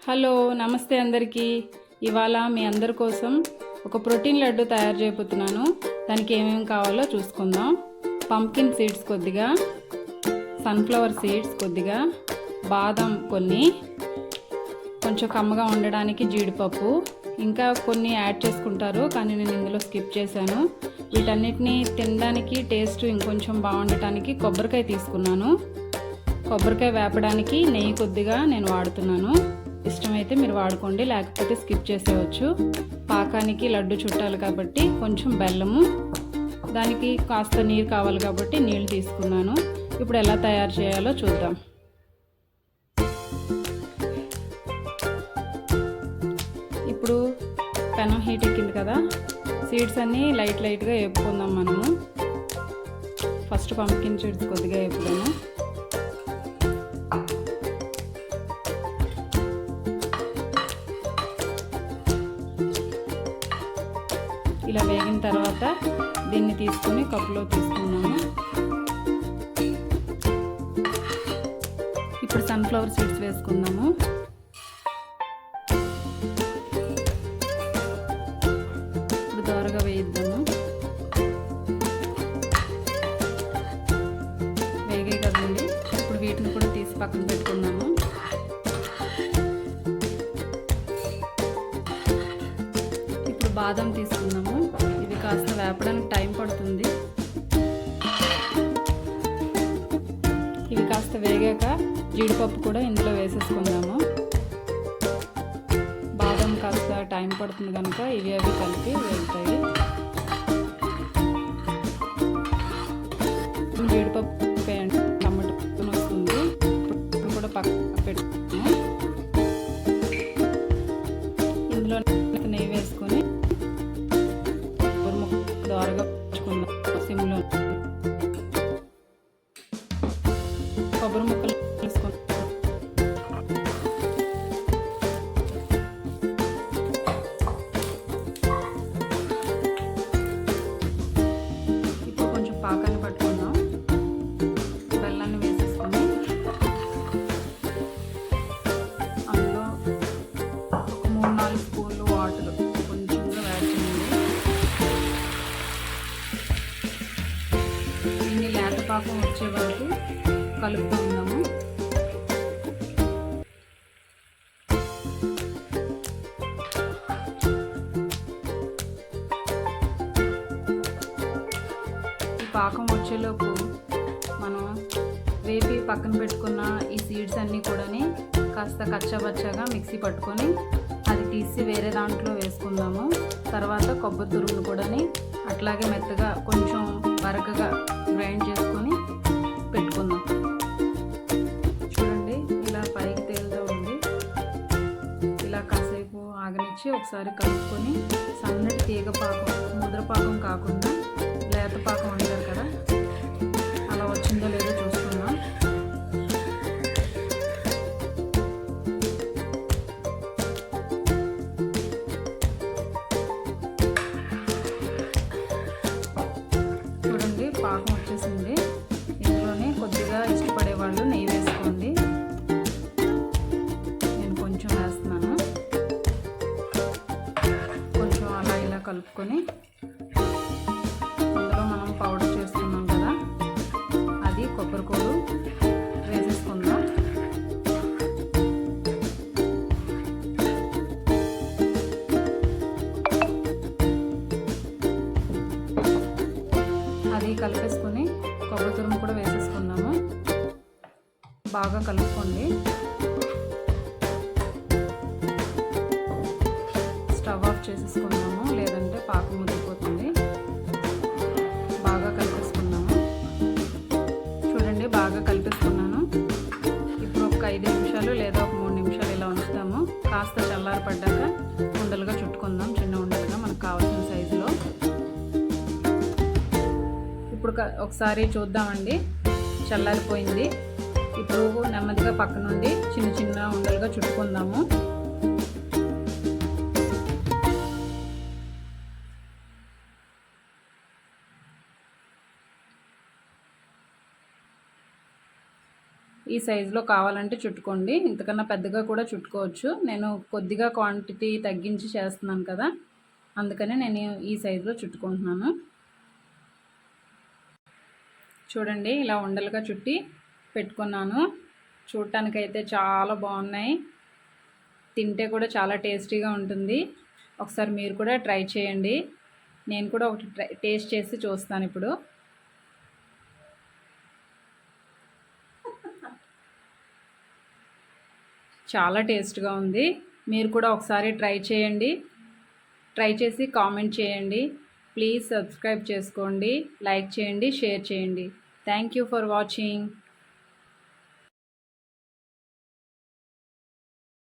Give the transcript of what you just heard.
Hello నమస్తే అందరికీ. ఇవాళ మీ అందరి కోసం ఒక ప్రోటీన్ లడ్డు తయారు చేయబోతున్నాను. దానికి ఏమేమి కావాలో చూసుకుందాం. పంకిన్ సీడ్స్ కొద్దిగా, సన్ఫ్లవర్ సీడ్స్ కొద్దిగా, బాదం కొన్ని, కొంచెం కమ్మగా ఉండడానికి జీడిపప్పు, ఇంకా కొన్ని యాడ్ చేసుకుంటారు కానీ నేను ఇందులో స్కిప్ చేశాను. వీటన్నిటిని తినడానికి టేస్ట్ ఇంకొంచెం బాగుండటానికి కొబ్బరికాయ తీసుకున్నాను. కొబ్బరికాయ వేపడానికి నెయ్యి కొద్దిగా నేను వాడుతున్నాను. ఇష్టమైతే మీరు వాడుకోండి, లేకపోతే స్కిప్ చేసేయచ్చు. పాకానికి లడ్డు చుట్టాలి కాబట్టి కొంచెం బెల్లము, దానికి కాస్త నీరు కావాలి కాబట్టి నీళ్ళు తీసుకున్నాను. ఇప్పుడు ఎలా తయారు చేయాలో చూద్దాం. ఇప్పుడు పెనం హీట్ ఎక్కింది కదా, సీడ్స్ అన్నీ లైట్గా వేపుకుందాం మనము. ఫస్ట్ పంకిన్ సీడ్స్ కొద్దిగా వేపుదాము. ఇలా వేగిన తర్వాత దీన్ని తీసుకొని కప్పులో తీసుకున్నాము. ఇప్పుడు సన్ఫ్లవర్ సీడ్స్ వేసుకుందాము. ఇప్పుడు దోరగా వేయిద్దాము. వేగే కదండి, ఇప్పుడు వీటిని కూడా తీసి పక్కన పెట్టుకుందాము. ఇప్పుడు బాదం తీసుకుందాము. ఇది కాస్త వేపడానికి టైం పడుతుంది. ఇవి కాస్త వేగాక జీడిపప్పు కూడా ఇందులో వేసేసుకుందాము. బాదం కాస్త టైం పడుతుంది కనుక ఇవి అవి కలిపి వేగుతాయి. జీడిపప్పు టమాటో వస్తుంది, ఇప్పుడు కూడా పక్కన పెట్టుకున్నాము. ఇందులో నెయ్యి వేసుకొని దోరగా పుచ్చుకుందాం. సిమ్లో కొబ్బరి ముక్కలు వేసుకుందాం. ఇప్పుడు కొంచెం పాకాన్ని పట్టుకుందాం. బెల్లాన్ని వేసేసుకొని అందులో 3-4 స్పూన్లు వాటర్ కొంచెంగా యాడ్ చేయండి. దీన్ని లేత పాకం వచ్చే వరకు కలుపుతూ ఉన్నాము. ఈ పాకం వచ్చేలోపు మనం వేపి పక్కన పెట్టుకున్న ఈ సీడ్స్ అన్నీ కూడా కాస్త కచ్చాబచ్చాగా మిక్సీ పట్టుకొని అది తీసి వేరే దాంట్లో వేసుకుందాము. తర్వాత కొబ్బరి తురుములు కూడా అట్లాగే మెత్తగా కొంచెం బరకగా గ్రైండ్ చేసుకొని పెట్టుకుందాం. చూడండి, ఇలా పైకి తేలుతూ ఉంది. ఇలా కాసేపు ఆగనిచ్చి ఒకసారి కలుపుకొని సన్నటి తీగ పాకం, ముద్ర పాకం కాకుండా లేత పాకం అంటారు కదా, అలా వచ్చిందో లేదో చూసుకుందాం. చూడండి, పాకం వచ్చేసింది. ఇందులోనే కొద్దిగా ఇష్టపడే వాళ్ళు నెయ్యి వేసుకోండి. నేను కొంచెం వేస్తున్నాను. కొంచెం అలా ఇలా కలుపుకొని అందులో మనం పౌడర్ చేసుకున్నాం కదా, అది కొబ్బరికోడు వేసేసుకుందాం. అది కలిపేసుకొని కొబ్బరి తురుము కూడా వేసేసుకున్నాము. బాగా కలుపుకోండి. స్టవ్ ఆఫ్ చేసేసుకున్నాము, లేదంటే పాకం ముద్దిపోతుంది. బాగా కలిపేసుకున్నాము. చూడండి, బాగా కలిపేసుకున్నాను. ఇప్పుడు ఒక 5 నిమిషాలు లేదా ఒక 3 నిమిషాలు ఇలా ఉంచుతాము. కాస్త చల్లారపడ్డాక ఉండలుగా చుట్టుకుందాం, చిన్న ఉండలుగా మనకు కావాల్సిన సైజులో. ఇప్పుడు ఒకసారి చూద్దామండి. చల్లారిపోయింది. ఇప్పుడు నెమ్మదిగా పక్క నుండి చిన్న చిన్న ఉండలుగా చుట్టుకుందాము. ఈ సైజులో కావాలంటే చుట్టుకోండి. ఇంతకన్నా పెద్దగా కూడా చుట్టుకోవచ్చు. నేను కొద్దిగా క్వాంటిటీ తగ్గించి చేస్తున్నాను కదా, అందుకనే నేను ఈ సైజులో చుట్టుకుంటున్నాను. చూడండి, ఇలా ఉండలుగా చుట్టి పెట్టుకున్నాను. చూడటానికైతే చాలా బాగున్నాయి. తింటే కూడా చాలా టేస్టీగా ఉంటుంది. ఒకసారి మీరు కూడా ట్రై చేయండి. నేను కూడా ఒకటి టేస్ట్ చేసి చూస్తాను ఇప్పుడు. చాలా టేస్ట్గా ఉంది. మీరు కూడా ఒకసారి ట్రై చేయండి. ట్రై చేసి కామెంట్ చేయండి. ప్లీజ్ సబ్స్క్రైబ్ చేసుకోండి, లైక్ చేయండి, షేర్ చేయండి. Thank you for watching.